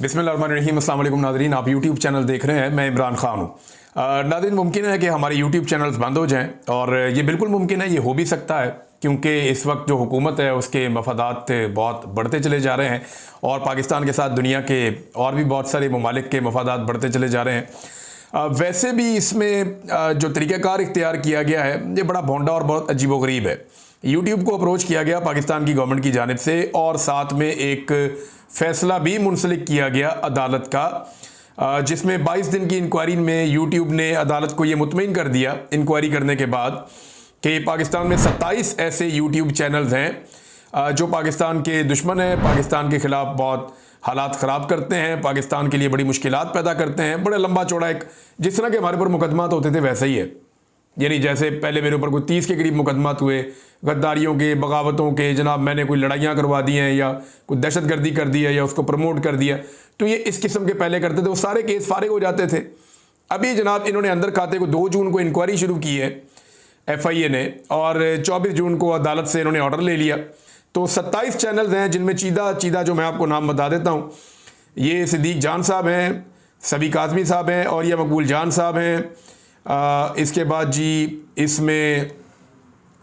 बिस्मिल्लाहिर्रहमानिर्रहीम। अस्सलाम वालेकुम नाज़रीन, आप यूट्यूब चैनल देख रहे हैं। मैं इमरान खान हूँ। नाज़रीन, मुमकिन है कि हमारे यूट्यूब चैनल्स बंद हो जाएं और ये बिल्कुल मुमकिन है, ये हो भी सकता है, क्योंकि इस वक्त जो हुकूमत है उसके मफादात बहुत बढ़ते चले जा रहे हैं और पाकिस्तान के साथ दुनिया के और भी बहुत सारे ममालिक के मफादात बढ़ते चले जा रहे हैं। वैसे भी इसमें जो तरीक़ाकार इख्तियार किया गया है ये बड़ा भोंडा और बहुत अजीबोगरीब है। यूट्यूब को अप्रोच किया गया पाकिस्तान की गवर्नमेंट की जानिब से और साथ में एक फ़ैसला भी मुंसलिक किया गया अदालत का, जिसमें 22 दिन की इंक्वायरी में यूट्यूब ने अदालत को ये मुतमईन कर दिया इंक्वायरी करने के बाद कि पाकिस्तान में 27 ऐसे यूट्यूब चैनल्स हैं जो पाकिस्तान के दुश्मन हैं, पाकिस्तान के ख़िलाफ़ बहुत हालात ख़राब करते हैं, पाकिस्तान के लिए बड़ी मुश्किलात पैदा करते हैं। बड़े लंबा चौड़ा एक जिस तरह के हमारे ऊपर मुकदमात होते थे वैसे ही है, यानी जैसे पहले मेरे ऊपर कोई 30 के करीब मुकदमात हुए गद्दारियों के, बगावतों के, जनाब मैंने कोई लड़ाइयाँ करवा दी हैं या कोई दहशतगर्दी कर दी है या उसको प्रमोट कर दिया, तो ये इस किस्म के पहले करते थे, वो सारे केस फारिग हो जाते थे। अभी जनाब इन्होंने अंदर खाते को 2 जून को इंक्वायरी शुरू की है FIA ने और 24 जून को अदालत से इन्होंने ऑर्डर ले लिया। तो 27 चैनल्स हैं जिनमें चीदा जो मैं आपको नाम बता देता हूँ, ये सिद्दीक जान साहब हैं, सबी काज़मी साहब हैं और ये मकबूल जान साहब हैं। इसके बाद जी इसमें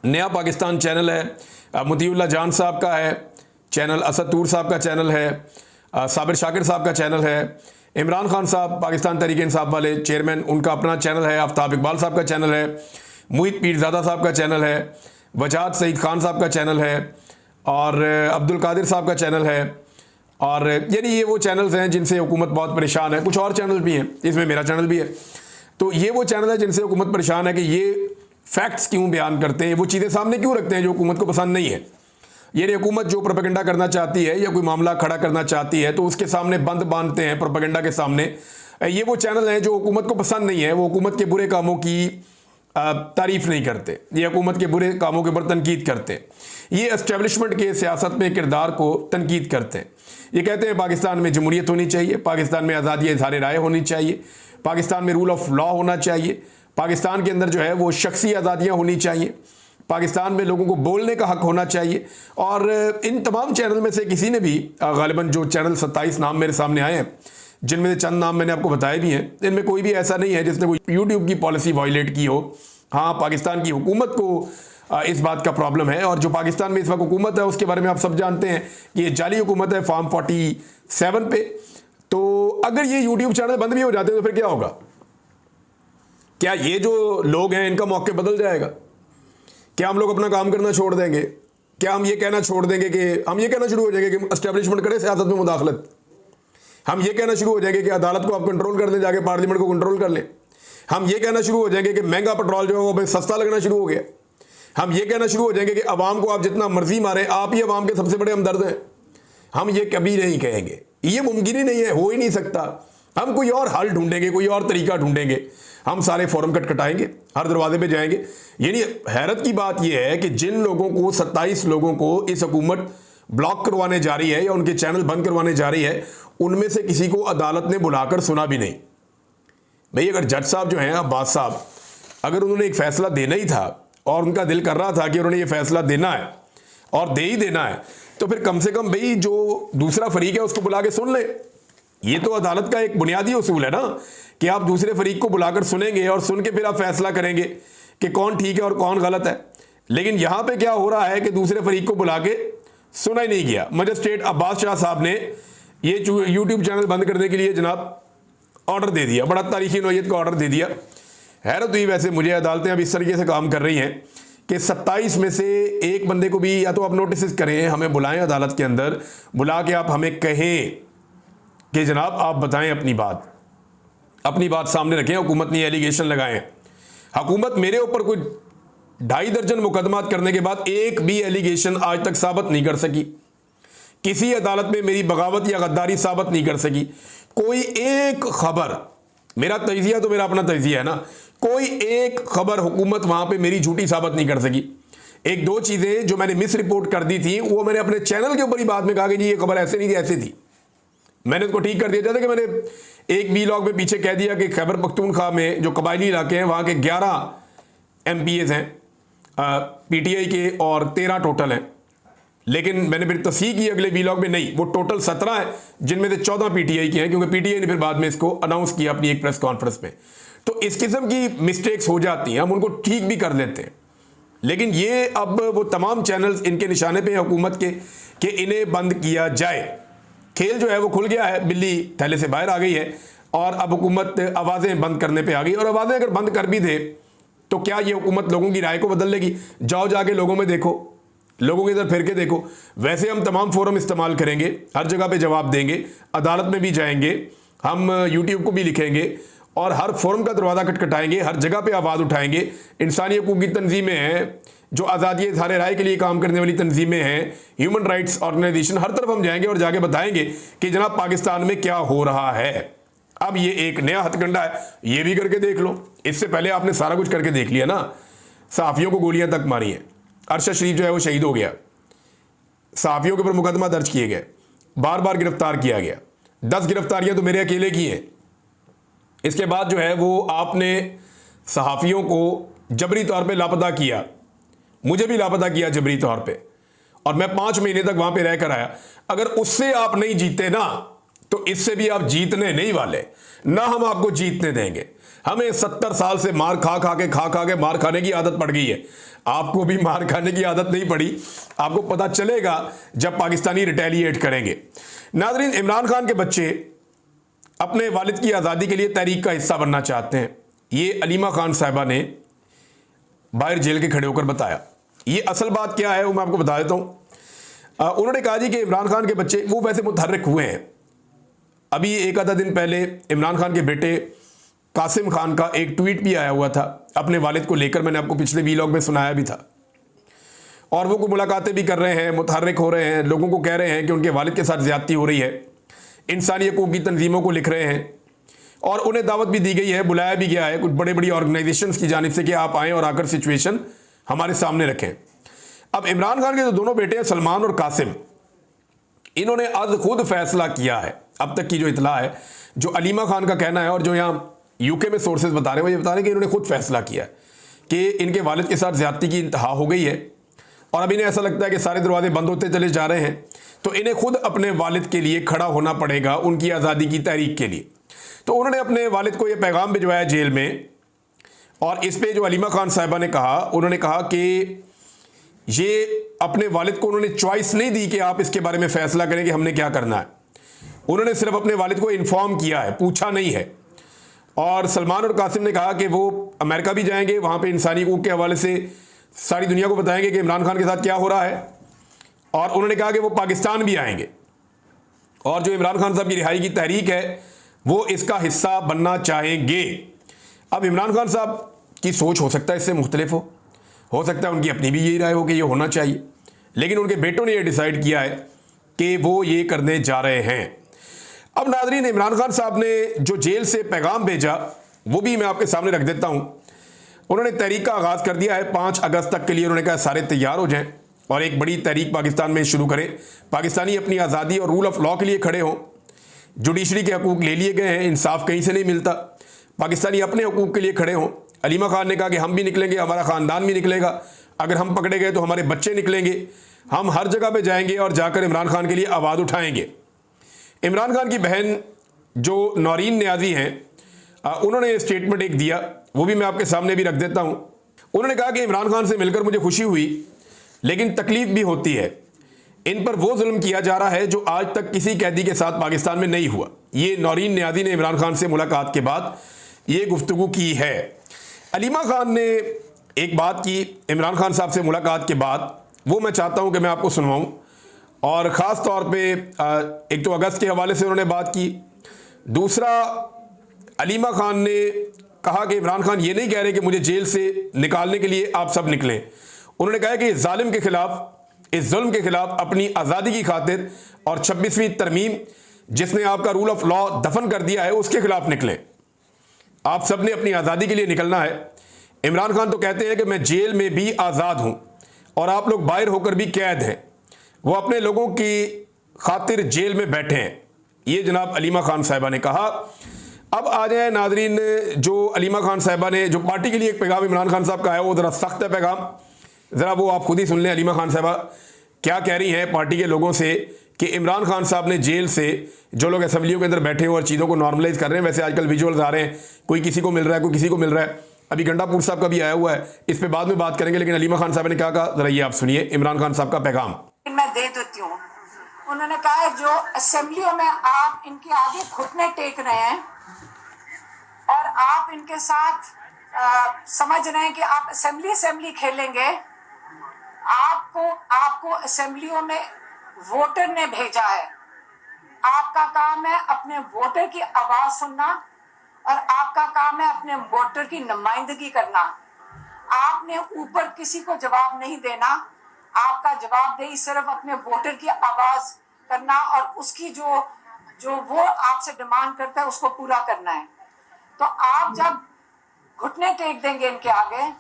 नया पाकिस्तान चैनल है, मुतीउल्लाह जान साहब का है चैनल, असद तूर साहब का चैनल है, साबिर शाकिर साहब का चैनल है, इमरान खान साहब पाकिस्तान तहरीक इंसाफ वाले चेयरमैन, उनका अपना चैनल है, आफ्ताब इकबाल साहब का चैनल है, मुहित पीरज़ादा साहब का चैनल है, वजाहत सईद खान साहब का चैनल है और अब्दुल कादिर साहब का चैनल है। और यानी ये वो चैनल्स हैं जिनसे हुकूमत बहुत परेशान है। कुछ और चैनल भी हैं, इसमें मेरा चैनल भी है। तो ये वो चैनल है जिनसे हुकूमत परेशान है कि ये फैक्ट्स क्यों बयान करते हैं, वो चीज़ें सामने क्यों रखते हैं जो हुकूमत को पसंद नहीं है। ये हुकूमत जो प्रोपेगेंडा करना चाहती है या कोई मामला खड़ा करना चाहती है तो उसके सामने बंद बांधते हैं प्रोपेगेंडा के सामने। ये वो चैनल हैं जो हुकूमत को पसंद नहीं है, वो हुकूमत के बुरे कामों की तारीफ नहीं करते, ये हुकूमत के बुरे कामों के ऊपर तनकीद करते हैं, ये एस्टेब्लिशमेंट के सियासत में किरदार को तनकीद करते हैं। ये कहते हैं पाकिस्तान में जमहूरियत होनी चाहिए, पाकिस्तान में आज़ादी इज़हार राय होनी चाहिए, पाकिस्तान में रूल ऑफ लॉ होना चाहिए, पाकिस्तान के अंदर जो है वो शख्सी आज़ादियाँ होनी चाहिए, पाकिस्तान में लोगों को बोलने का हक होना चाहिए। और इन तमाम चैनल में से किसी ने भी गालिबन जो चैनल 27 नाम मेरे सामने आए हैं, जिनमें से चंद नाम मैंने आपको बताए भी हैं, इनमें कोई भी ऐसा नहीं है जिसने कोई यूट्यूब की पॉलिसी वायलेट की हो। हाँ, पाकिस्तान की हुकूमत को इस बात का प्रॉब्लम है और जो पाकिस्तान में इस वक्त हुकूमत है उसके बारे में आप सब जानते हैं कि ये जाली हुकूमत है फॉर्म 47 पे। तो अगर ये यूट्यूब चैनल बंद भी हो जाते हैं तो फिर क्या होगा? क्या ये जो लोग हैं इनका मौके बदल जाएगा? क्या हम लोग अपना काम करना छोड़ देंगे? क्या हम ये कहना छोड़ देंगे कि हम ये कहना शुरू हो जाएंगे कि एस्टेब्लिशमेंट करे सियासत में मुदाखलत? हम ये कहना शुरू हो जाएंगे कि अदालत को आप कंट्रोल कर लें, जाके पार्लियामेंट को कंट्रोल कर लें? हम ये कहना शुरू हो जाएंगे कि महंगा पेट्रोल जो है वो सस्ता लगना शुरू हो गया? हम ये कहना शुरू हो जाएंगे कि अवाम को आप जितना मर्जी मारें, आप ही अवाम के सबसे बड़े हमदर्द हैं? हम ये कभी नहीं कहेंगे, ये मुमकिन ही नहीं है, हो ही नहीं सकता। हम कोई और हल ढूंढेंगे, कोई और तरीका ढूंढेंगे, हम सारे फोरम खटखटाएंगे, हर दरवाजे पे जाएंगे। यानी हैरत की बात यह है कि जिन लोगों को 27 लोगों को इस हुकूमत ब्लॉक करवाने जा रही है या उनके चैनल बंद करवाने जा रही है, उनमें से किसी को अदालत ने बुलाकर सुना भी नहीं। भाई अगर जज साहब जो हैं अब्बास साहब, अगर उन्होंने एक फ़ैसला देना ही था और उनका दिल कर रहा था कि उन्होंने ये फ़ैसला देना है और दे ही देना है, तो फिर कम से कम भाई जो दूसरा फरीक है उसको बुला के सुन ले। ये तो अदालत का एक बुनियादी उसूल है ना कि आप दूसरे फरीक को बुलाकर सुनेंगे और सुन के फिर आप फैसला करेंगे कि कौन ठीक है और कौन गलत है। लेकिन यहाँ पे क्या हो रहा है कि दूसरे फरीक को बुला के सुना ही नहीं गया। मजिस्ट्रेट अब्बास शाह साहब ने ये यूट्यूब चैनल बंद करने के लिए जनाब ऑर्डर दे दिया, बड़ा तारीखी नौयत का ऑर्डर दे दिया। हैरत हुई वैसे मुझे, अदालतें अब इस तरीके से काम कर रही हैं कि 27 में से एक बंदे को भी या तो आप नोटिस करें, हमें बुलाएं अदालत के अंदर, बुला के आप हमें कहें कि जनाब आप बताएं अपनी बात सामने रखें। हुकूमत ने एलिगेशन लगाए, हुकूमत मेरे ऊपर कोई 2.5 दर्जन मुकदमात करने के बाद एक भी एलिगेशन आज तक साबित नहीं कर सकी, किसी अदालत में मेरी बगावत या गद्दारी साबित नहीं कर सकी। कोई एक खबर, मेरा तजिया तो मेरा अपना तजिया है ना, कोई एक खबर हुकूमत वहां पे मेरी झूठी साबित नहीं कर सकी। 1-2 चीज़ें जो मैंने मिस रिपोर्ट कर दी थी वो मैंने अपने चैनल के ऊपर ही बाद में कहा कि जी ये खबर ऐसे नहीं थी, ऐसे थी, मैंने उसको ठीक कर दिया। जैसे कि मैंने एक वीलॉग में पीछे कह दिया कि खैबर पख्तूनख्वा में जो कबायली इलाके हैं वहाँ के 11 MPAs हैं PTI के और 13 टोटल हैं, लेकिन मैंने फिर तस्हीह की अगले वीलॉग में, नहीं वो टोटल 17 है, जिनमें से 14 पीटीआई के हैं, क्योंकि पीटीआई ने फिर बाद में इसको अनाउंस किया अपनी एक प्रेस कॉन्फ्रेंस में। तो इस किस्म की मिस्टेक्स हो जाती हैं, हम उनको ठीक भी कर लेते हैं, लेकिन ये अब वो तमाम चैनल्स इनके निशाने पे हैं हुकूमत के कि इन्हें बंद किया जाए। खेल जो है वो खुल गया है, बिल्ली थैले से बाहर आ गई है और अब हुकूमत आवाज़ें बंद करने पे आ गई। और आवाज़ें अगर बंद कर भी दे तो क्या ये हुकूमत लोगों की राय को बदल लेगी? जाओ जाके लोगों में देखो, लोगों की इधर फिर के देखो। वैसे हम तमाम फोरम इस्तेमाल करेंगे, हर जगह पे जवाब देंगे, अदालत में भी जाएंगे, हम यूट्यूब को भी लिखेंगे और हर फोरम का दरवाज़ा खटखटाएंगे, हर जगह पे आवाज़ उठाएंगे। इंसानी हकूक़ की तंजीमें हैं, जो आज़ादी इज़हार राय के लिए काम करने वाली तंजीमें हैं, ह्यूमन राइट्स ऑर्गेनाइजेशन, हर तरफ हम जाएंगे और जाके बताएंगे कि जनाब पाकिस्तान में क्या हो रहा है। अब ये एक नया हथकंडा है, ये भी करके देख लो। इससे पहले आपने सारा कुछ करके देख लिया ना, सहाफ़ियों को गोलियां तक मारी हैं, अरशद शरीफ जो है वो शहीद हो गया, सहाफ़ियों के ऊपर मुकदमा दर्ज किए गए, बार बार गिरफ्तार किया गया, 10 गिरफ्तारियां तो मेरे अकेले की हैं। इसके बाद जो है वो आपने सहाफ़ियों को जबरी तौर पे लापता किया, मुझे भी लापता किया जबरी तौर पे, और मैं 5 महीने तक वहां पे रह कर आया। अगर उससे आप नहीं जीते ना, तो इससे भी आप जीतने नहीं वाले, ना हम आपको जीतने देंगे। हमें 70 साल से मार खा के मार खाने की आदत पड़ गई है। आपको भी मार खाने की आदत नहीं पड़ी, आपको पता चलेगा जब पाकिस्तानी रिटेलिएट करेंगे। नाज़रीन, इमरान खान के बच्चे अपने वालिद की आज़ादी के लिए तहरीक का हिस्सा बनना चाहते हैं, ये अलीमा खान साहिबा ने बाहर जेल के खड़े होकर बताया। ये असल बात क्या है वो मैं आपको बता देता हूँ। उन्होंने कहा जी कि इमरान खान के बच्चे वो वैसे मुतहर्रिक हुए हैं। अभी एक आधा दिन पहले इमरान खान के बेटे कासिम खान का एक ट्वीट भी आया हुआ था अपने वालिद को लेकर, मैंने आपको पिछले वीलॉग में सुनाया भी था। और वो कोई मुलाकातें भी कर रहे हैं, मुतहर्रिक हो रहे हैं, लोगों को कह रहे हैं कि उनके वालिद के साथ ज़्यादती हो रही है, इंसानी हकूक़ की तंजीमों को लिख रहे हैं और उन्हें दावत भी दी गई है, बुलाया भी गया है कुछ बड़ी बड़ी ऑर्गेनाइजेशंस की जानिब से कि आप आएँ और आकर सिचुएशन हमारे सामने रखें। अब इमरान खान के जो दोनों बेटे हैं सलमान और कासिम, इन्होंने आज खुद फैसला किया है। अब तक की जो इतला है, जो अलीमा खान का कहना है और जो यहाँ यूके में सोर्सेज बता रहे हैं, वो ये बता रहे हैं कि इन्होंने खुद फैसला किया है कि इनके वालिद के साथ ज़्यादती की इंतहा हो गई है और अब इन्हें ऐसा लगता है कि सारे दरवाजे बंद होते चले जा रहे हैं, तो इन्हें खुद अपने वालिद के लिए खड़ा होना पड़ेगा, उनकी आज़ादी की तहरीक के लिए। तो उन्होंने अपने वालिद को ये पैगाम भिजवाया जेल में, और इस पे जो अलीमा खान साहिबा ने कहा, उन्होंने कहा कि ये अपने वालिद को उन्होंने चॉइस नहीं दी कि आप इसके बारे में फ़ैसला करें कि हमने क्या करना है। उन्होंने सिर्फ अपने वालिद को इन्फॉर्म किया है, पूछा नहीं है। और सलमान और कासिम ने कहा कि वो अमेरिका भी जाएंगे, वहाँ पे इंसानी हकूक़ के हवाले से सारी दुनिया को बताएंगे कि इमरान खान के साथ क्या हो रहा है। और उन्होंने कहा कि वो पाकिस्तान भी आएंगे और जो इमरान खान साहब की रिहाई की तहरीक है वो इसका हिस्सा बनना चाहेंगे। अब इमरान खान साहब की सोच हो सकता है इससे मुख्तलिफ हो सकता है उनकी अपनी भी यही राय हो कि ये होना चाहिए, लेकिन उनके बेटों ने ये डिसाइड किया है कि वो ये करने जा रहे हैं। अब नाज़रीन, इमरान खान साहब ने जो जेल से पैगाम भेजा वो भी मैं आपके सामने रख देता हूँ। उन्होंने तहरीक का आगाज़ कर दिया है 5 अगस्त तक के लिए। उन्होंने कहा सारे तैयार हो जाएं और एक बड़ी तहरीक पाकिस्तान में शुरू करें, पाकिस्तानी अपनी आज़ादी और रूल ऑफ लॉ के लिए खड़े हों। जुडिशरी के हकूक़ ले लिए गए हैं, इंसाफ कहीं से नहीं मिलता, पाकिस्तानी अपने हकूक़ के लिए खड़े हों। अलीमा खान ने कहा कि हम भी निकलेंगे, हमारा ख़ानदान भी निकलेगा, अगर हम पकड़े गए तो हमारे बच्चे निकलेंगे, हम हर जगह पे जाएंगे और जाकर इमरान खान के लिए आवाज़ उठाएंगे। इमरान खान की बहन जो नौरीन न्याजी हैं, उन्होंने स्टेटमेंट एक दिया, वो भी मैं आपके सामने भी रख देता हूँ। उन्होंने कहा कि इमरान खान से मिलकर मुझे खुशी हुई, लेकिन तकलीफ भी होती है। इन पर वो जुल्म किया जा रहा है जो आज तक किसी कैदी के साथ पाकिस्तान में नहीं हुआ। ये नौरीन न्याजी ने इमरान खान से मुलाकात के बाद ये गुफ्तगू की है। अलीमा खान ने एक बात की इमरान खान साहब से मुलाकात के बाद, वो मैं चाहता हूँ कि मैं आपको सुनवाऊँ। और ख़ास तौर पे एक तो अगस्त के हवाले से उन्होंने बात की। दूसरा, अलीमा खान ने कहा कि इमरान खान ये नहीं कह रहे कि मुझे जेल से निकालने के लिए आप सब निकलें। उन्होंने कहा कि इस जालिम के ख़िलाफ़, इस जुल्म के ख़िलाफ़ अपनी आज़ादी की खातिर और 26वीं तरमीम जिसने आपका रूल ऑफ लॉ दफन कर दिया है उसके ख़िलाफ़ निकलें। आप सब ने अपनी आज़ादी के लिए निकलना है। इमरान खान तो कहते हैं कि मैं जेल में भी आज़ाद हूँ और आप लोग बाहर होकर भी कैद हैं। वो अपने लोगों की खातिर जेल में बैठे हैं। ये जनाब अलीमा खान साहिबा ने कहा। अब आ जाए नाजरीन, जो अलीमा खान साहिबा ने जो पार्टी के लिए एक पैगाम इमरान खान साहब का है वो ज़रा सख्त है पैगाम, ज़रा वो आप खुद ही सुन लें। अलीमा खान साहिबा क्या कह रही हैं पार्टी के लोगों से कि इमरान खान साहब ने जेल से जो लोग असेंबलियों के अंदर बैठे हुए और चीज़ों को नॉर्मलाइज कर रहे हैं। वैसे आजकल विजुअल्स आ रहे हैं, कोई किसी को मिल रहा है, कोई किसी को मिल रहा है। अभी गंडापुर साहब का भी आया हुआ है, इस पे बाद में बात करेंगे, लेकिन अलीमा खान साहब ने क्या कहा, जरा ये आप सुनिए इमरान खान साहब का पैगाम। मैं दे देती हूँ। उन्होंने कहा है जो असेंबलियों में आप इनके आगे घुटने टेक रहे हैं और आप इनके साथ समझ रहे हैं कि आप असेंबली खेलेंगे, आपको असेंबलियों में वोटर ने भेजा है। आपका काम है अपने वोटर की आवाज सुनना और आपका काम है अपने वोटर की नुमाइंदगी करना। आपने ऊपर किसी को जवाब नहीं देना, आपका जवाबदेही सिर्फ अपने वोटर की आवाज करना और उसकी जो वो आपसे डिमांड करता है उसको पूरा करना है। तो आप जब घुटने टेक देंगे इनके आगे,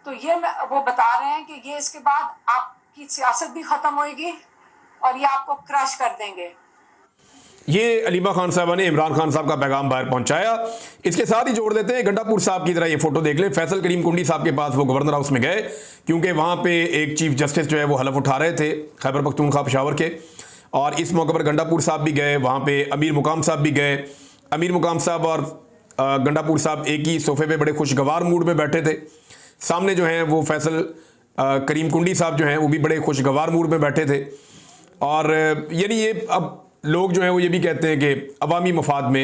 तो ये वो बता रहे हैं कि ये इसके बाद आपकी सियासत भी खत्म होगी और ये आपको क्रश कर देंगे। ये अलीमा खान साहबा ने इमरान खान साहब का पैगाम बाहर पहुंचाया। इसके साथ ही जोड़ देते हैं गंडापुर साहब की तरह ये फोटो देख लें। फैसल करीम कुंडी साहब के पास वो गवर्नर हाउस में गए, क्योंकि वहां पे एक चीफ जस्टिस जो है वो हलफ उठा रहे थे खैबर पख्तूनख्वा पेशावर के, और इस मौके पर गंडापुर साहब भी गए, वहां पे अमीर मुकाम साहब भी गए। अमीर मुकाम साहब और गंडापुर साहब एक ही सोफे पे बड़े खुशगवार मूड में बैठे थे। सामने जो हैं वो फैसल करीम कुंडी साहब जो हैं वो भी बड़े खुशगवार मूड में बैठे थे। और यानी ये अब लोग जो हैं वो ये भी कहते हैं कि अवामी मफाद में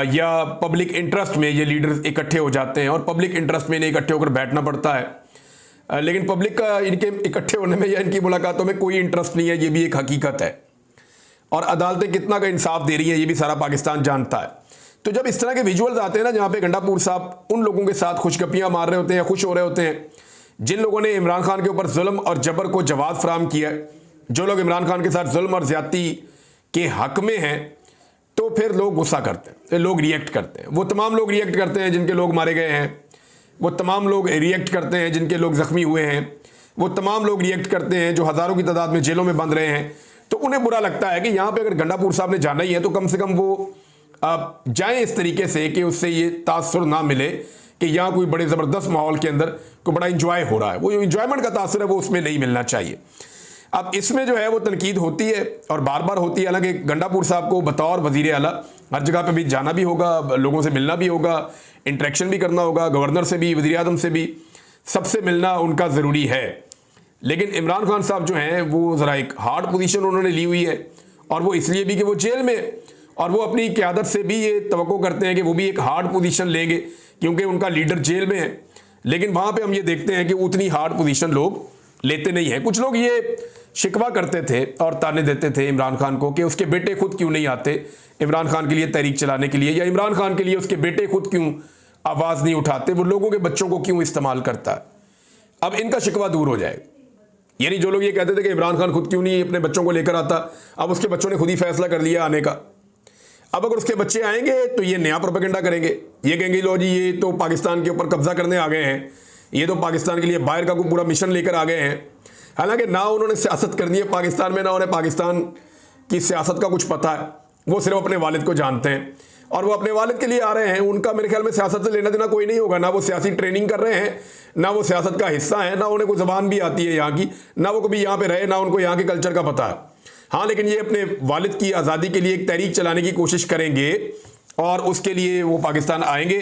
या पब्लिक इंटरेस्ट में ये लीडर्स इकट्ठे हो जाते हैं और पब्लिक इंटरेस्ट में इन्हें इकट्ठे होकर बैठना पड़ता है। लेकिन पब्लिक का इनके इकट्ठे होने में या इनकी मुलाकातों में कोई इंटरेस्ट नहीं है, ये भी एक हकीकत है। और अदालतें कितना का इंसाफ दे रही हैं ये भी सारा पाकिस्तान जानता है। तो जब इस तरह के विजुअल्स आते हैं ना, जहाँ पे गंडापुर साहब उन लोगों के साथ खुशगपियाँ मार रहे होते हैं या खुश हो रहे होते हैं जिन लोगों ने इमरान खान के ऊपर जुल्म और जबर को जवाब फराहम किया है, जो लोग इमरान खान के साथ जुल्म और ज्यादती के हक में हैं, तो फिर लोग गुस्सा करते हैं, लोग रिएक्ट करते हैं। वो तमाम लोग रिएक्ट करते हैं जिनके लोग मारे गए हैं, वो तमाम लोग रिएक्ट करते हैं जिनके लोग जख्मी हुए हैं, वो तमाम लोग रिएक्ट करते हैं जो हज़ारों की तादाद में जेलों में बंद रहे हैं। तो उन्हें बुरा लगता है कि यहाँ पे अगर गंडापुर साहब ने जाना ही है तो कम से कम वो जाएं इस तरीके से कि उससे ये तासुर ना मिले कि यहाँ कोई बड़े ज़बरदस्त माहौल के अंदर कोई बड़ा इंजॉय हो रहा है। वो इंजॉयमेंट का तासुर है वो उसमें नहीं मिलना चाहिए। अब इसमें जो है वो तनकीद होती है और बार बार होती है। हालांकि गंडापुर साहब को बतौर वज़ीर आला हर जगह पे भी जाना भी होगा, लोगों से मिलना भी होगा, इंटरेक्शन भी करना होगा, गवर्नर से भी, वज़ीर आज़म से भी, सबसे मिलना उनका ज़रूरी है। लेकिन इमरान खान साहब जो हैं वो ज़रा एक हार्ड पोजीशन उन्होंने ली हुई है, और वो इसलिए भी कि वो जेल में, और वो अपनी क़यादत से भी ये तवक्को करते हैं कि वो भी एक हार्ड पोजीशन लेंगे क्योंकि उनका लीडर जेल में है। लेकिन वहाँ पे हम ये देखते हैं कि उतनी हार्ड पोजीशन लोग लेते नहीं हैं। कुछ लोग ये शिकवा करते थे और ताने देते थे इमरान खान को कि उसके बेटे खुद क्यों नहीं आते इमरान खान के लिए तहरीक चलाने के लिए, या इमरान खान के लिए उसके बेटे खुद क्यों आवाज़ नहीं उठाते, वो लोगों के बच्चों को क्यों इस्तेमाल करता है। अब इनका शिकवा दूर हो जाएगा। यानी जो लोग ये कहते थे कि इमरान खान खुद क्यों नहीं अपने बच्चों को लेकर आता, अब उसके बच्चों ने खुद ही फैसला कर लिया आने का। अब अगर उसके बच्चे आएंगे तो ये नया प्रोपेगेंडा करेंगे, ये कहेंगे लो जी ये तो पाकिस्तान के ऊपर कब्जा करने आ गए हैं, ये तो पाकिस्तान के लिए बाहर का कोई पूरा मिशन लेकर आ गए हैं। हालांकि ना उन्होंने सियासत करनी है पाकिस्तान में, ना उन्हें पाकिस्तान की सियासत का कुछ पता है। वो सिर्फ अपने वालिद को जानते हैं और वो अपने वालिद के लिए आ रहे हैं। उनका मेरे ख्याल में सियासत से लेना देना कोई नहीं होगा। ना वो सियासी ट्रेनिंग कर रहे हैं, ना वो सियासत का हिस्सा है, ना उन्हें कोई ज़बान भी आती है यहाँ की, ना वो कभी यहाँ पे रहे, ना उनको यहाँ के कल्चर का पता है। हाँ, लेकिन ये अपने वालिद की आज़ादी के लिए एक तहरीक चलाने की कोशिश करेंगे और उसके लिए वो पाकिस्तान आएंगे।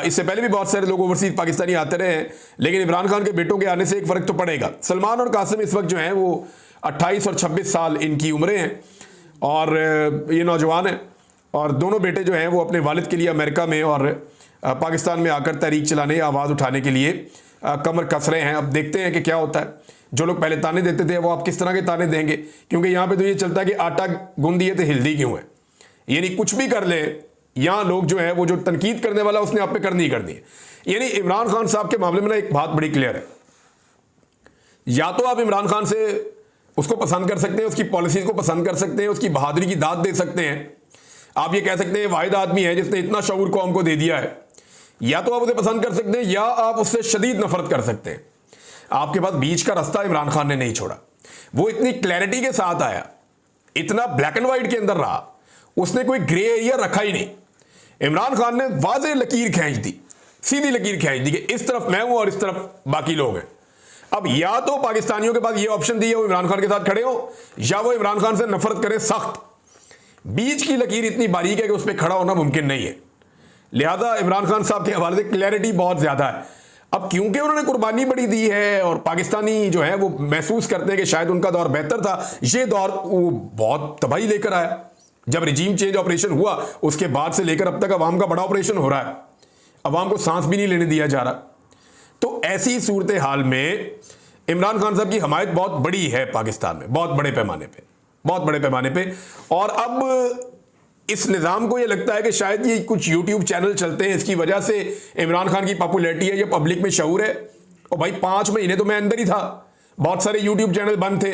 इससे पहले भी बहुत सारे लोग ओवरसीज पाकिस्तानी आते रहे हैं, लेकिन इमरान खान के बेटों के आने से एक फ़र्क तो पड़ेगा। सलमान और कासिम इस वक्त जो हैं वो 28 और 26 साल इनकी उम्रें हैं और ये नौजवान हैं, और दोनों बेटे जो हैं वो अपने वालिद के लिए अमेरिका में और पाकिस्तान में आकर तहरीक चलाने, आवाज़ उठाने के लिए कमर कस रहे हैं। अब देखते हैं कि क्या होता है। जो लोग पहले ताने देते थे वो आप किस तरह के ताने देंगे, क्योंकि यहाँ पे तो ये चलता है कि आटा गूंद दिए तो हिलदी क्यों है। यानी कुछ भी कर ले, यहाँ लोग जो है वो जो तनकीद करने वाला उसने आप पे करनी ही करनी है। यानी इमरान खान साहब के मामले में ना एक बात बड़ी क्लियर है, या तो आप इमरान खान से उसको पसंद कर सकते हैं, उसकी पॉलिसीज को पसंद कर सकते हैं, उसकी बहादुरी की दाद दे सकते हैं, आप ये कह सकते हैं वाहिद आदमी है जिसने इतना शऊर कौम को दे दिया है, या तो आप उसे पसंद कर सकते हैं या आप उससे शदीद नफरत कर सकते हैं। आपके पास बीच का रास्ता इमरान खान ने नहीं छोड़ा। वो इतनी क्लैरिटी के साथ आया, इतना ब्लैक एंड व्हाइट के अंदर रहा, उसने कोई ग्रे एरिया रखा ही नहीं। इमरान खान ने वाज़ेह लकीर खींच दी, सीधी लकीर खींच दी कि इस तरफ मैं हूं और इस तरफ बाकी लोग हैं। अब या तो पाकिस्तानियों के पास ये ऑप्शन दिया वो इमरान खान के साथ खड़े हो, या वो इमरान खान से नफरत करें सख्त। बीच की लकीर इतनी बारीक है कि उस पर खड़ा होना मुमकिन नहीं है। लिहाजा इमरान खान साहब के हवाले से क्लैरिटी बहुत ज्यादा है। अब क्योंकि उन्होंने कुर्बानी बड़ी दी है और पाकिस्तानी जो है वो महसूस करते हैं कि शायद उनका दौर बेहतर था, ये दौर वो बहुत तबाही लेकर आया। जब रिजीम चेंज ऑपरेशन हुआ उसके बाद से लेकर अब तक अवाम का बड़ा ऑपरेशन हो रहा है, अवाम को सांस भी नहीं लेने दिया जा रहा। तो ऐसी सूरत हाल में इमरान खान साहब की हमायत बहुत बड़ी है पाकिस्तान में, बहुत बड़े पैमाने पे। और अब इस निज़ाम को ये लगता है कि शायद ये कुछ यूट्यूब चैनल चलते हैं, इसकी वजह से इमरान खान की पॉपुलैरिटी है, ये पब्लिक में शऊर है। और भाई 5 महीने तो मैं अंदर ही था, बहुत सारे यूट्यूब चैनल बंद थे,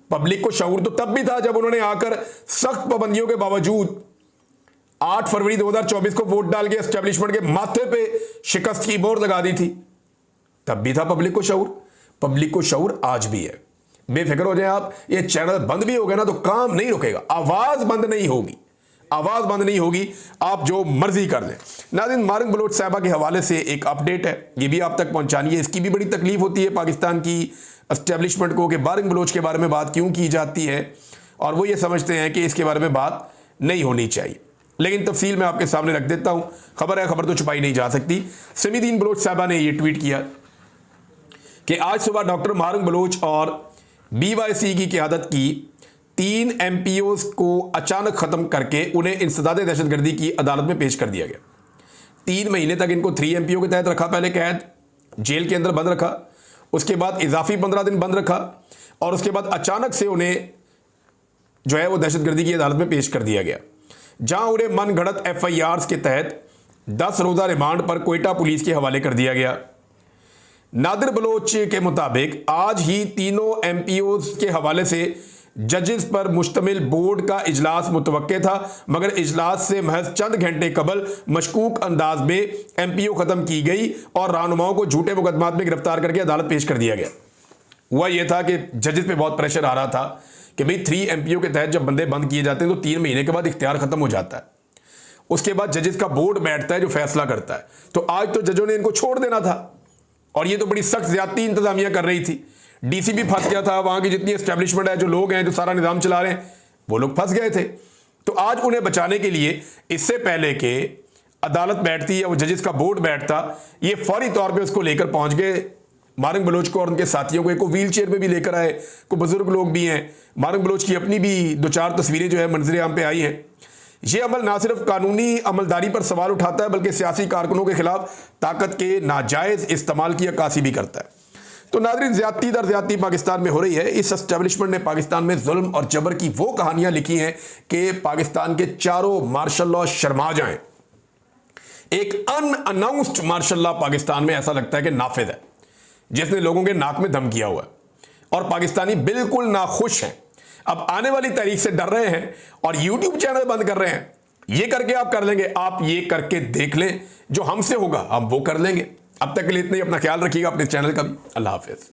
पब्लिक को शऊर तो तब भी था जब उन्होंने आकर सख्त पाबंदियों के बावजूद 8 फरवरी 2024 को वोट डाल के एस्टेब्लिशमेंट के माथे पे शिकस्त की मोहर लगा दी थी, तब भी था पब्लिक को शऊर। पब्लिक को शऊर आज भी है, बेफिक्र हो जाए आप। ये चैनल बंद भी हो गया ना तो काम नहीं रुकेगा, आवाज बंद नहीं होगी, आप जो मर्जी कर लें। नाज़रीन, मारिंग बलोच साहबा के हवाले से एक अपडेट है, ये भी आप तक पहुंचानी है। इसकी भी बड़ी तकलीफ होती है पाकिस्तान की एस्टेब्लिशमेंट को कि मारिंग बलोच के बारे में बात क्यों की जाती है, और वो ये समझते हैं कि इसके बारे में बात नहीं होनी चाहिए। लेकिन तफसील मैं आपके सामने रख देता हूं। खबर है, खबर तो छुपाई नहीं जा सकती। समीदीन बलोच साहबा ने यह ट्वीट किया कि आज सुबह डॉक्टर मारिंग बलोच और BYC की क़यादत की 3 MPOs को अचानक खत्म करके उन्हें इंसदाद दहशतगर्दी की अदालत में पेश कर दिया गया। 3 महीने तक इनको 3 MPO के तहत रखा, पहले कैद जेल के अंदर बंद रखा, उसके बाद इजाफी 15 दिन बंद रखा, और उसके बाद अचानक से उन्हें जो है वो दहशतगर्दी की अदालत में पेश कर दिया गया, जहां उन्हें मन घड़त FIRs के तहत 10 रोज़ा रिमांड पर कोयटा पुलिस के हवाले कर दिया गया। नादिर बलोच के मुताबिक आज ही तीनों MPOs के हवाले से जजेस पर मुश्तमिल बोर्ड का इजलास मुतवक्के था, मगर इजलास से महज चंद घंटे कबल मशकूक अंदाज में MPO खत्म की गई और रहनुमाओं को झूठे मुकदमात में गिरफ्तार करके अदालत पेश कर दिया गया। हुआ यह था कि जजेस पे बहुत प्रेशर आ रहा था कि भाई 3 MPO के तहत जब बंदे बंद किए जाते हैं तो 3 महीने के बाद इख्तियार खत्म हो जाता है, उसके बाद जजेस का बोर्ड बैठता है जो फैसला करता है। तो आज तो जजों ने इनको छोड़ देना था, और ये तो बड़ी सख्त ज्यादती इंतजामिया कर रही थी। DC भी फंस गया था, वहां की जितनी एस्टेब्लिशमेंट है, जो लोग हैं जो सारा निजाम चला रहे हैं, वो लोग फंस गए थे। तो आज उन्हें बचाने के लिए इससे पहले कि अदालत बैठती या वो जजेस का बोर्ड बैठता, ये फौरी तौर पे उसको लेकर पहुंच गए मारिंग बलोच को और उनके साथियों को। एक व्हील चेयर पे भी लेकर आए, को बुजुर्ग लोग भी हैं। मारिंग बलोच की अपनी भी 2-4 तस्वीरें जो है मंजर आम पे आई हैं। यह अमल ना सिर्फ कानूनी अमलदारी पर सवाल उठाता है बल्कि सियासी कारकुनों के खिलाफ ताकत के नाजायज इस्तेमाल की अक्कासी भी करता है। तो नाज़रीन, ज्यादती दर ज्यादती पाकिस्तान में हो रही है। इस एस्टेब्लिशमेंट ने पाकिस्तान में जुल्म और जबर की वो कहानियां लिखी हैं कि पाकिस्तान के चारों मार्शल लॉ शर्मा जाएं। एक अनअनाउंस्ड मार्शल लॉ पाकिस्तान में ऐसा लगता है कि नाफिज है, जिसने लोगों के नाक में दम किया हुआ है, और पाकिस्तानी बिल्कुल नाखुश हैं। अब आने वाली तारीख से डर रहे हैं और यूट्यूब चैनल बंद कर रहे हैं। ये करके आप कर लेंगे, आप ये करके देख लें, जो हमसे होगा हम वो कर लेंगे। अब तक के लिए इतना ही, अपना ख्याल रखिएगा, अपने चैनल का भी। अल्लाह हाफिज।